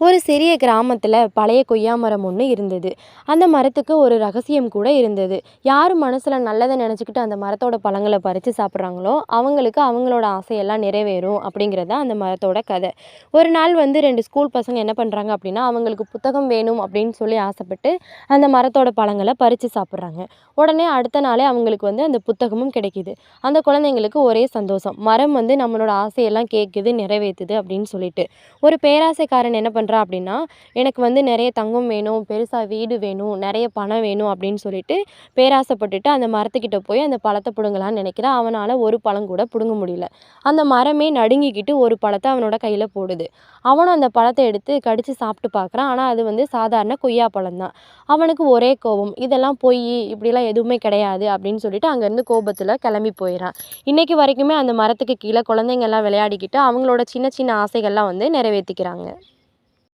ஒரு சிறிய கிராமத்தில் பழைய கொய்யா மரம் ஒன்று இருந்தது. அந்த மரத்துக்கு ஒரு ரகசியம் கூட இருந்தது. யார் மனசில் நல்லதை நினச்சிக்கிட்டு அந்த மரத்தோட பழங்களை பறித்து சாப்பிட்றாங்களோ அவங்களுக்கு அவங்களோட ஆசையெல்லாம் நிறைவேறும் அப்படிங்கிறது தான் அந்த மரத்தோட கதை. ஒரு நாள் வந்து ரெண்டு ஸ்கூல் பசங்க என்ன பண்ணுறாங்க அப்படின்னா, அவங்களுக்கு புத்தகம் வேணும் அப்படின்னு சொல்லி ஆசைப்பட்டு அந்த மரத்தோட பழங்களை பறித்து சாப்பிட்றாங்க. உடனே அடுத்த நாளே அவங்களுக்கு வந்து அந்த புத்தகமும் கிடைக்கிது. அந்த குழந்தைங்களுக்கு ஒரே சந்தோஷம். மரம் வந்து நம்மளோட ஆசையெல்லாம் கேட்குது, நிறைவேற்றுது அப்படின்னு சொல்லிட்டு. ஒரு பேராசைக்காரன் என்ன பண்ணுறான் அப்படின்னா, எனக்கு வந்து நிறைய தங்கம் வேணும், பெருசாக வீடு வேணும், நிறைய பணம் வேணும் அப்படின்னு சொல்லிட்டு பேராசைப்பட்டுட்டு அந்த மரத்துக்கிட்ட போய் அந்த பழத்தை பிடுங்கலான்னு நினைக்கிறான். அவனால் ஒரு பழம் கூட பிடுங்க முடியல. அந்த மரமே நடுங்கிக்கிட்டு ஒரு பழத்தை அவனோட கையில் போடுது. அவனும் அந்த பழத்தை எடுத்து கடித்து சாப்பிட்டு பார்க்குறான். ஆனால் அது வந்து சாதாரண கொய்யா பழம் தான். அவனுக்கு ஒரே கோபம், இதெல்லாம் பொய், இப்படிலாம் எதுவுமே கிடையாது அப்படின்னு சொல்லிட்டு அங்கேருந்து கோபத்தில் கிளம்பி போயிடறான். இன்னைக்கு வரைக்குமே அந்த மரத்துக்கு கீழே குழந்தைங்கள்லாம் விளையாடிக்கிட்டு அவங்களோட சின்ன சின்ன ஆசைகள்லாம் வந்து நிறைவேற்றிக்கிறாங்க.